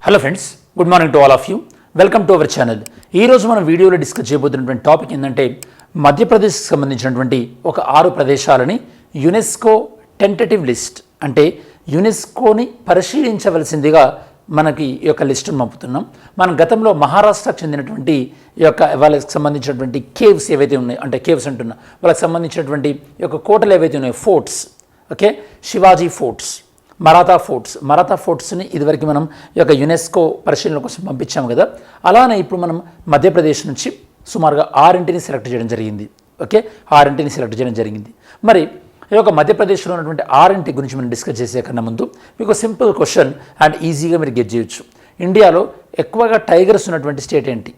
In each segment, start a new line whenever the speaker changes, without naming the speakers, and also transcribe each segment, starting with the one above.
Hello friends, good morning to all of you. Welcome to our channel. ఈరోజు మనం వీడియోలో discuss చేయబోతున్నటువంటి topic ఏంటంటే మధ్యప్రదేశ్కి సంబంధించినటువంటి ఒక 6 ప్రదేశాలని యునెస్కో టెంటేటివ్ లిస్ట్ అంటే యునెస్కోని పరిశీలించవలసిందిగా మనకి ఈ యొక్క లిస్టును పంపుతున్నాం. మనం గతంలో మహారాష్ట్రకు చెందినటువంటి ఈ యొక్క వాళ్ళకి సంబంధించినటువంటి కేవ్స్ ఏవైతే ఉన్నాయో, అంటే కేవ్స్ అంటున్నా, వాళ్ళకి సంబంధించినటువంటి ఈ యొక్క కోటలు ఏవైతే ఉన్నాయో, forts, okay, Shivaji forts, Maratha ఫోర్ట్స్ని ఇదివరకు మనం ఈ యొక్క యునెస్కో పరిశీలన కోసం పంపించాము కదా. అలానే ఇప్పుడు మనం మధ్యప్రదేశ్ నుంచి సుమారుగా 6 సెలెక్ట్ చేయడం జరిగింది. ఓకే, 6 సెలెక్ట్ చేయడం జరిగింది. మరి ఈ యొక్క మధ్యప్రదేశ్లో ఉన్నటువంటి 6 గురించి మనం డిస్కస్ చేసే కన్నా ముందు మీకు సింపుల్ క్వశ్చన్ అండ్ ఈజీగా మీరు గెట్ చేయొచ్చు. ఇండియాలో ఎక్కువగా టైగర్స్ ఉన్నటువంటి స్టేట్ ఏంటి?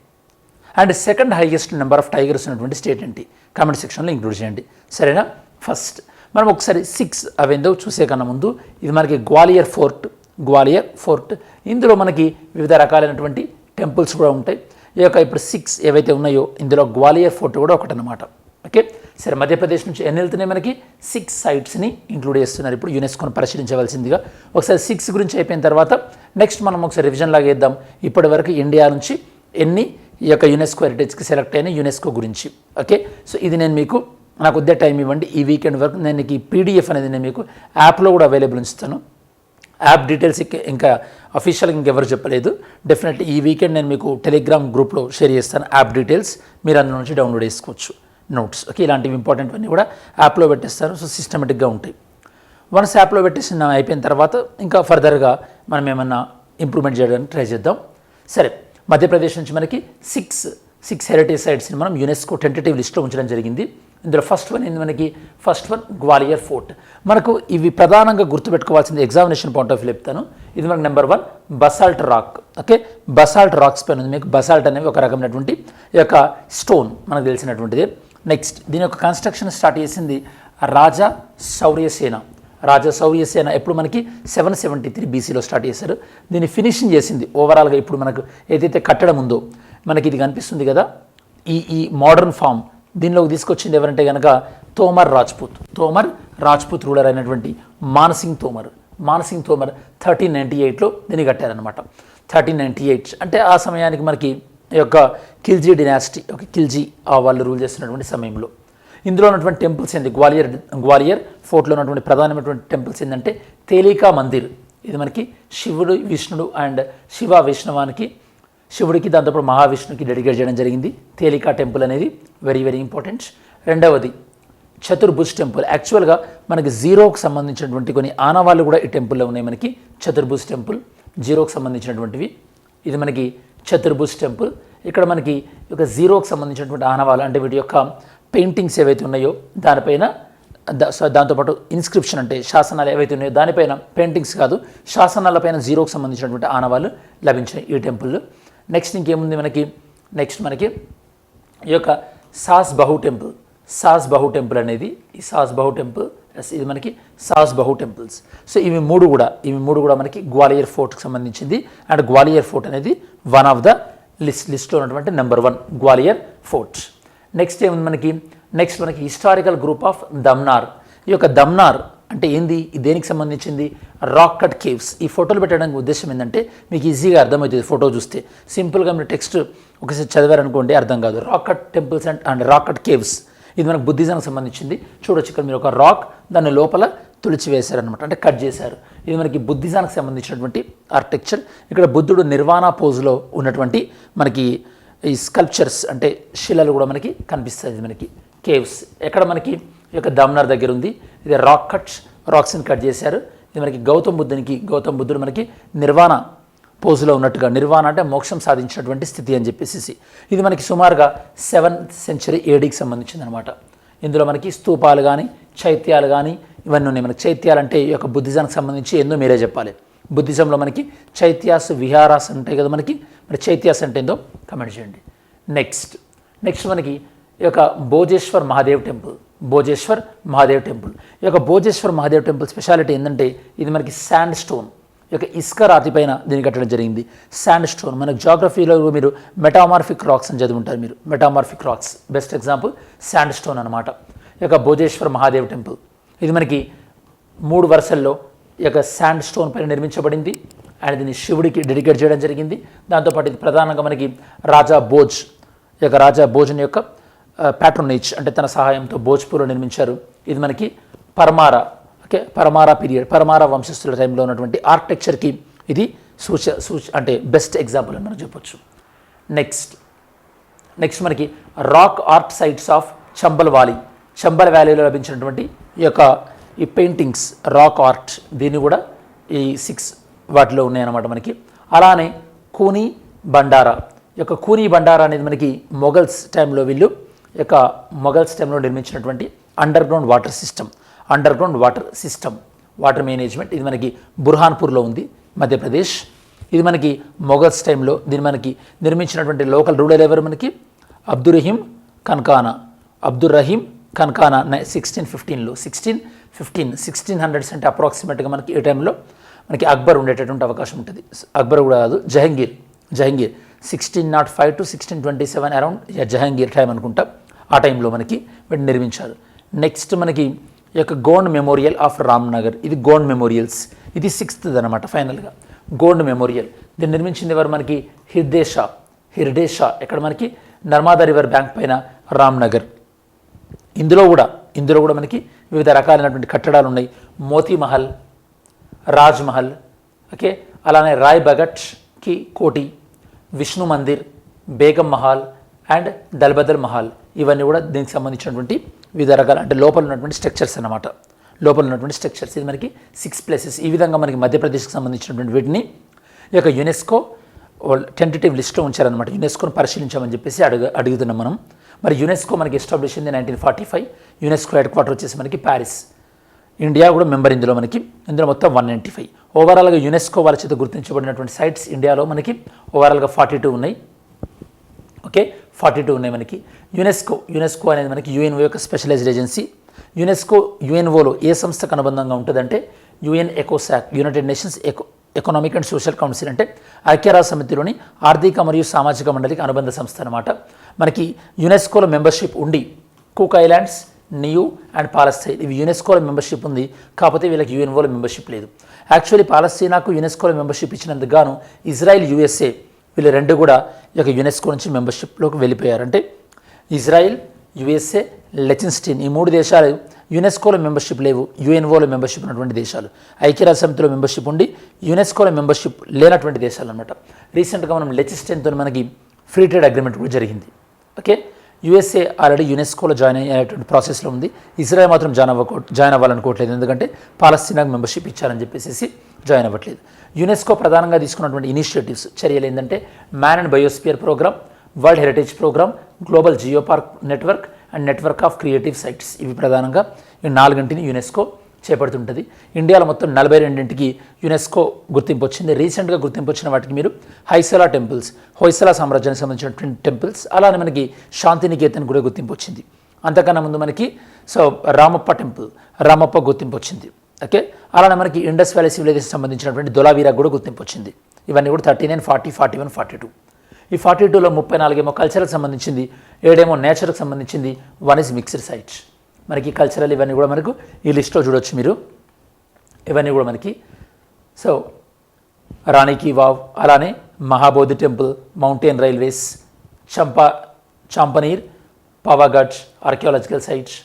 And second highest number of tigers ఉన్నటువంటి స్టేట్ ఏంటి? కామెంట్ సెక్షన్లో ఇంక్లూడ్ చేయండి, సరేనా? ఫస్ట్ మనం ఒకసారి 6 అవేందో చూసే కన్నా ముందు ఇది మనకి గ్వాలియర్ ఫోర్ట్. ఇందులో మనకి వివిధ రకాలైనటువంటి టెంపుల్స్ కూడా ఉంటాయి. ఈ యొక్క ఇప్పుడు 6 ఏవైతే ఉన్నాయో ఇందులో గ్వాలియర్ ఫోర్ట్ కూడా ఒకటనమాట. ఓకే, సరే, మధ్యప్రదేశ్ నుంచి ఎన్ని వెళ్తున్నాయి? మనకి 6 సైట్స్ని ఇంక్లూడ్ చేస్తున్నారు ఇప్పుడు యునెస్కోని పరిశీలించవలసిందిగా. ఒకసారి 6 గురించి అయిపోయిన తర్వాత నెక్స్ట్ మనం ఒకసారి రివిజన్ లాగా వేద్దాం. ఇప్పటి వరకు ఇండియా నుంచి ఎన్ని ఈ యొక్క యునెస్కో హెరిటేజ్కి సెలెక్ట్ అయిన యునెస్కో గురించి. ఓకే, సో ఇది నేను మీకు నాకు కొద్దిగా టైం ఇవ్వండి. ఈ వీకెండ్ వరకు నేను ఈ పీడిఎఫ్ అనేది నేను మీకు యాప్లో కూడా అవైలబుల్ ఉంచుతాను. యాప్ డీటెయిల్స్ ఇంకా అఫీషియల్గా ఇంకెవరు చెప్పలేదు. డెఫినెట్లీ ఈ వీకెండ్ నేను మీకు టెలిగ్రామ్ గ్రూప్లో షేర్ చేస్తాను యాప్ డీటెయిల్స్. మీరు అందులో నుంచి డౌన్లోడ్ చేసుకోవచ్చు నోట్స్. ఓకే, ఇలాంటివి ఇంపార్టెంట్ అన్నీ కూడా యాప్లో పెట్టేస్తారు. సో సిస్టమేటిక్గా ఉంటాయి. వన్స్ యాప్లో పెట్టేసి అయిపోయిన తర్వాత ఇంకా ఫర్దర్గా మనం ఏమన్నా ఇంప్రూవ్మెంట్ చేయడానికి ట్రై చేద్దాం. సరే, మధ్యప్రదేశ్ నుంచి మనకి సిక్స్ హెరిటేజ్ సైట్స్ని మనం యునెస్కో టెంటేటివ్ లిస్ట్లో ఉంచడం జరిగింది. ఇందులో ఫస్ట్ వన్ గ్వాలియర్ ఫోర్ట్. మనకు ఇవి ప్రధానంగా గుర్తుపెట్టుకోవాల్సింది ఎగ్జామినేషన్ పాయింట్ ఆఫ్ వ్యూ చెప్తాను. ఇది మనకు number 1 basalt rock. Okay, basalt rocks పైన ఉంది మీకు. బసాల్ట్ అనేవి ఒక రకమైనటువంటి ఈ యొక్క స్టోన్ మనకు తెలిసినటువంటిది. నెక్స్ట్ దీని యొక్క కన్స్ట్రక్షన్ స్టార్ట్ చేసింది రాజా శౌర్యసేన ఎప్పుడు మనకి 773 BCలో స్టార్ట్ చేశారు. దీన్ని ఫినిషింగ్ చేసింది ఓవరాల్గా ఇప్పుడు మనకు ఏదైతే కట్టడం ఉందో మనకి ఇది కనిపిస్తుంది కదా, ఈ మోడర్న్ ఫామ్ దీనిలోకి తీసుకొచ్చింది ఎవరంటే కనుక తోమర్ రాజ్పుత్ రూలర్ అయినటువంటి మానసింగ్ తోమర్ 1398లో దీన్ని కట్టారనమాట. 1398 అంటే ఆ సమయానికి మనకి ఈ యొక్క ఖిల్జీ డినాసిటీ, ఖిల్జీ వాళ్ళు రూల్ చేస్తున్నటువంటి సమయంలో. ఇందులో ఉన్నటువంటి టెంపుల్స్ ఏంటి? గ్వాలియర్ ఫోర్ట్లో ఉన్నటువంటి ప్రధానమైనటువంటి టెంపుల్స్ ఏంటంటే తేలికా మందిర్. ఇది మనకి శివుడు, విష్ణుడు అండ్ శివుడికి దాంతోపాటు మహావిష్ణుకి డెడికేట్ చేయడం జరిగింది. తేలికా టెంపుల్ అనేది వెరీ వెరీ ఇంపార్టెంట్. రెండవది చతుర్భుజ్ టెంపుల్. యాక్చువల్గా మనకి జీరోకి సంబంధించినటువంటి కొన్ని ఆనవాళ్ళు కూడా ఈ టెంపుల్లో ఉన్నాయి. మనకి చతుర్భుజ్ టెంపుల్ జీరోకి సంబంధించినటువంటివి. ఇది మనకి చతుర్భుజ్ టెంపుల్. ఇక్కడ మనకి ఒక జీరోకి సంబంధించినటువంటి ఆనవాళ్ళు అంటే వీటి యొక్క పెయింటింగ్స్ ఏవైతే ఉన్నాయో దానిపైన దాంతోపాటు ఇన్స్క్రిప్షన్ అంటే శాసనాలు ఏవైతే ఉన్నాయో దానిపైన, పెయింటింగ్స్ కాదు శాసనాలపైన జీరోకి సంబంధించినటువంటి ఆనవాళ్ళు లభించాయి ఈ టెంపుల్లో. నెక్స్ట్ ఇంకేముంది మనకి? నెక్స్ట్ మనకి ఈ యొక్క సాస్ బహు టెంపుల్ అనేది ఈ సాస్ బహు టెంపుల్, ఇది మనకి సాస్ బహు టెంపుల్స్. సో ఇవి మూడు కూడా మనకి గ్వాలియర్ ఫోర్ట్కి సంబంధించింది. అండ్ గ్వాలియర్ ఫోర్ట్ అనేది వన్ ఆఫ్ ద లిస్ట్లో ఉన్నటువంటి నెంబర్ 1 గ్వాలియర్ ఫోర్ట్. నెక్స్ట్ ఏముంది మనకి? నెక్స్ట్ మనకి హిస్టారికల్ గ్రూప్ ఆఫ్ దమ్నార్. ఈ యొక్క దమ్నార్ అంటే ఏంది? దేనికి సంబంధించింది? Rock cut caves. ఈ ఫోటోలు పెట్టడానికి ఉద్దేశం ఏంటంటే మీకు ఈజీగా అర్థమవుతుంది. ఫోటో చూస్తే సింపుల్గా మీరు టెక్స్ట్ ఒకసారి చదివారనుకోండి అర్థం కాదు. Rock cut temples and rock cut caves ఇది మనకు బుద్ధిజానికి సంబంధించింది. చూడొచ్చు ఇక్కడ మీరు ఒక రాక్ దాని లోపల తుడిచివేశారనమాట, అంటే కట్ చేశారు. ఇది మనకి బుద్ధిజానికి సంబంధించినటువంటి ఆర్కిటెక్చర్. ఇక్కడ బుద్ధుడు నిర్వాణ పోజ్లో ఉన్నటువంటి మనకి ఈ స్కల్ప్చర్స్ అంటే శిలలు కూడా మనకి కనిపిస్తుంది. మనకి కేవ్స్ ఎక్కడ? మనకి ఈ యొక్క దమ్నార్ దగ్గర ఉంది. ఇది రాక్స్ని కట్ చేశారు. ఇది మనకి గౌతమ్ బుద్ధుడు మనకి నిర్వాణ పోజులో ఉన్నట్టుగా, నిర్వాణ అంటే మోక్షం సాధించినటువంటి స్థితి అని చెప్పేసి. ఇది మనకి సుమారుగా 7th century ADకి సంబంధించింది అనమాట. ఇందులో మనకి స్తూపాలు కానీ చైత్యాలు కానీ ఇవన్నీ ఉన్నాయి. మనకి చైత్యాలు అంటే ఈ యొక్క బుద్ధిజానికి సంబంధించి ఏందో మీరే చెప్పాలి. బుద్ధిజంలో మనకి చైత్యాస్, విహారాస్ ఉంటాయి కదా మనకి. మరి చైత్యాస్ అంటే ఏందో కమెంట్ చేయండి. నెక్స్ట్ మనకి ఈ యొక్క భోజేశ్వర్ మహాదేవ్ టెంపుల్. ఈ యొక్క భోజేశ్వర్ మహాదేవ్ టెంపుల్ స్పెషాలిటీ ఏంటంటే ఇది మనకి శాండ్ స్టోన్, ఈ యొక్క ఇసుక రాతిపైన దీన్ని కట్టడం జరిగింది. శాండ్ స్టోన్ మనకి జాగ్రఫీలో మీరు మెటామార్ఫిక్ రాక్స్ అని చదువుంటారు మీరు. Metamorphic racks best example sand stone అనమాట. ఈ యొక్క భోజేశ్వర్ మహాదేవ్ టెంపుల్ ఇది మనకి 3 వరుసల్లో ఈ యొక్క శాండ్ స్టోన్ పైన నిర్మించబడింది. అండ్ దీన్ని శివుడికి డెడికేట్ చేయడం జరిగింది. దాంతోపాటు ఇది ప్రధానంగా మనకి రాజా భోజ్ రాజా భోజన్ యొక్క ప్యాట్రోనేజ్ అంటే తన సహాయంతో భోజ్పూర్లో నిర్మించారు. ఇది మనకి పరమారా పరమారా పీరియడ్ పరమారా వంశస్థుల టైంలో ఉన్నటువంటి ఆర్కిటెక్చర్కి ఇది అంటే బెస్ట్ ఎగ్జాంపుల్ అని మనం చెప్పొచ్చు. నెక్స్ట్ మనకి rock art sites of Chambal వ్యాలీలో లభించినటువంటి ఈ పెయింటింగ్స్ రాక్ ఆర్ట్ దీన్ని కూడా ఈ 6 వాటిలో ఉన్నాయన్నమాట మనకి. అలానే కూనీ బండారా కూనీ బండారా అనేది మనకి మొఘల్స్ టైంలో నిర్మించినటువంటి under ground water system water management. ఇది మనకి బుర్హాన్పూర్లో ఉంది, మధ్యప్రదేశ్. ఇది మనకి మొఘల్స్ టైంలో దీన్ని మనకి నిర్మించినటువంటి లోకల్ రూలర్ ఎవరు మనకి అబ్దుర్ రహీం కన్కానా 1615లో 1600s అంటే అప్రాక్సిమేట్గా మనకి ఈ టైంలో మనకి అక్బర్ ఉండేటటువంటి అవకాశం ఉంటుంది. అక్బర్ కూడా కాదు, Jahangir 1605 to 1627 around Jahangir time అనుకుంటా. ఆ టైంలో మనకి వీటిని నిర్మించారు. నెక్స్ట్ మనకి గోండ్ మెమోరియల్ ఆఫ్ రామ్నగర్. ఇది గోండ్ మెమోరియల్స్, ఇది 6th అనమాట ఫైనల్గా గోండ్ మెమోరియల్. దీన్ని నిర్మించింది ఎవరు మనకి హిర్డే షా ఎక్కడ మనకి నర్మదా రివర్ బ్యాంక్ పైన రామ్నగర్. ఇందులో కూడా మనకి వివిధ రకాలైనటువంటి కట్టడాలు ఉన్నాయి. మోతీ మహల్, రాజ్ మహల్, అలానే రాయ్ బగట్ కి కోటి, విష్ణు మందిర్, బేగం మహల్ అండ్ దల్బదర్ మహల్. ఇవన్నీ కూడా దీనికి సంబంధించినటువంటి వివిధ రకాల అంటే లోపల ఉన్నటువంటి స్ట్రక్చర్స్ అన్నమాట. ఇది మనకి 6 ప్లేసెస్. ఈ విధంగా మనకి మధ్యప్రదేశ్కి సంబంధించినటువంటి వీటిని యునెస్కో టెంటేటివ్ లిస్ట్లో ఉంచారనమాట. యునెస్కోను పరిశీలించామని చెప్పేసి అడుగుతున్నాం మనం. మరి యునెస్కో మనకి ఎస్టాబ్లిష్ అయింది 1945. యునెస్కో హెడ్ క్వార్టర్ వచ్చేసి మనకి ప్యారిస్. ఇండియా కూడా మెంబర్ ఇందులో మొత్తం 195. ఓవరాల్గా యునెస్కో వాళ్ళ చేత గుర్తించబడినటువంటి సైట్స్ ఇండియాలో మనకి ఓవరాల్గా 42 ఉన్నాయి. 42 ఉన్నాయి మనకి. యునెస్కో అనేది మనకి యుఎన్ఓ యొక్క స్పెషలైజ్డ్ ఏజెన్సీ. యుఎన్ఓలో ఏ సంస్థకు అనుబంధంగా ఉంటుందంటే యుఎన్ ఎకోసాక్, United Nations economic and social council అంటే ఐక్యరాజ్య సమితిలోని ఆర్థిక మరియు సామాజిక మండలికి అనుబంధ సంస్థ అనమాట. మనకి యునెస్కోలో మెంబర్షిప్ ఉండి cook islands, Niue and Palestine ఇవి యునెస్కోలో మెంబర్షిప్ ఉంది, కాకపోతే వీళ్ళకి యుఎన్ఓలో మెంబర్షిప్ లేదు. యాక్చువల్లీ పాలస్తీనాకు యునెస్కోలో మెంబర్షిప్ ఇచ్చినందుకు గాను ఇజ్రాయిల్, యుఎస్ఏ వీళ్ళు రెండు కూడా యునెస్కో నుంచి మెంబర్షిప్లోకి వెళ్ళిపోయారు. అంటే ఇజ్రాయిల్, యుఎస్ఏ, లెచెన్స్టీన్ ఈ 3 దేశాలు యునెస్కోలో మెంబర్షిప్ లేవు, యుఎన్ఓలో మెంబర్షిప్ ఉన్నటువంటి దేశాలు. ఐక్యరాజ్య సమితిలో మెంబర్షిప్ ఉండి యునెస్కోలో మెంబర్షిప్ లేనటువంటి దేశాలు అనమాట. రీసెంట్గా మనం లెచెన్స్టీన్తో మనకి ఫ్రీ ట్రేడ్ అగ్రిమెంట్ కూడా జరిగింది. యుఎస్ఏ ఆల్రెడీ యునెస్కోలో జాయిన్ అయ్యేటువంటి ప్రాసెస్లో ఉంది. ఇజ్రాయెల్ మాత్రం జాయిన్ అవ్వాలనుకోవట్లేదు, ఎందుకంటే పాలస్తీనాకు మెంబర్షిప్ ఇచ్చారని చెప్పేసి జాయిన్ అవ్వట్లేదు. యునెస్కో ప్రధానంగా తీసుకున్నటువంటి ఇనిషియేటివ్స్ చర్యలు ఏంటంటే man and biosphere programme, world heritage programme, global geo park network and network of creative sites. ఇవి ప్రధానంగా ఈ 4 యునెస్కో చేపడుతుంటుంది. ఇండియాలో మొత్తం 42కి యునెస్కో గుర్తింపు వచ్చింది. రీసెంట్గా గుర్తింపు వచ్చిన వాటికి మీరు హొయసలా సామ్రాజ్యానికి సంబంధించినటువంటి టెంపుల్స్, అలానే మనకి శాంతినికేతన్ కూడా గుర్తింపు వచ్చింది. అంతకన్నా ముందు మనకి రామప్ప గుర్తింపు వచ్చింది. అలానే మనకి ఇండస్ వ్యాలీ సివిలైజేషన్ సంబంధించినటువంటి ధోలావీరా కూడా గుర్తింపు వచ్చింది. ఇవన్నీ కూడా 39, 40, 41, 42. ఈ 42లో 34 ఏమో కల్చర్కి సంబంధించింది, 7 నేచర్కి సంబంధించింది, 1 is మిక్స్డ్ సైట్స్. మనకి కల్చరల్ ఇవన్నీ కూడా మనకు ఈ లిస్ట్లో చూడొచ్చు మీరు. ఇవన్నీ కూడా మనకి రాణికి వావ్, అలానే Mahabodhi temple, mountain railways, Champaner, Pavagadh archaeological sites,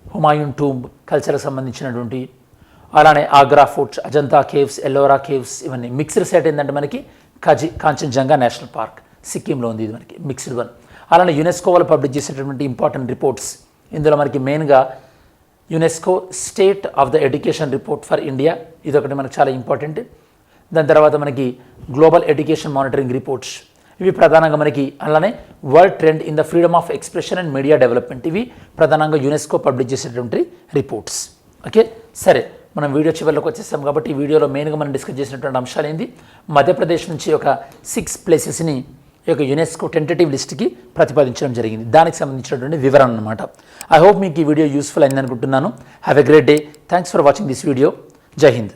Humayun tomb కల్చర్కి సంబంధించినటువంటి, అలానే Agra fort, Ajanta caves, Ellora caves. ఇవన్నీ మిక్స్డ్ సైట్ ఏంటంటే మనకి కాంచన్జంగా నేషనల్ పార్క్ సిక్కింలో ఉంది. ఇది మనకి మిక్స్డ్ వన్. అలానే యునెస్కో వాళ్ళు పబ్లిష్ చేసేటటువంటి ఇంపార్టెంట్ రిపోర్ట్స్, ఇందులో మనకి మెయిన్గా UNESCO state of the education report for India, ఇదొకటి మనకు చాలా ఇంపార్టెంట్. దాని తర్వాత మనకి గ్లోబల్ ఎడ్యుకేషన్ మానిటరింగ్ రిపోర్ట్స్, ఇవి ప్రధానంగా మనకి. అలానే world trend in the freedom of expression and media development, ఇవి ప్రధానంగా యునెస్కో పబ్లిష్ చేసేటువంటి రిపోర్ట్స్. సరే, మనం వీడియో చివరిలోకి వచ్చేస్తాం కాబట్టి ఈ వీడియోలో మెయిన్గా మనం డిస్కస్ చేసినటువంటి అంశాలు ఏంది, మధ్యప్రదేశ్ నుంచి ఒక 6 ప్లేసెస్ని యునెస్కో టెంటేటివ్ లిస్ట్కి ప్రతిపాదించడం జరిగింది. దానికి సంబంధించినటువంటి వివరణ అనమాట. ఐ హోప్ మీకు ఈ వీడియో యూస్ఫుల్ అయింది అనుకుంటున్నాను. Have a great day. Thanks for watching this video. జై హింద్.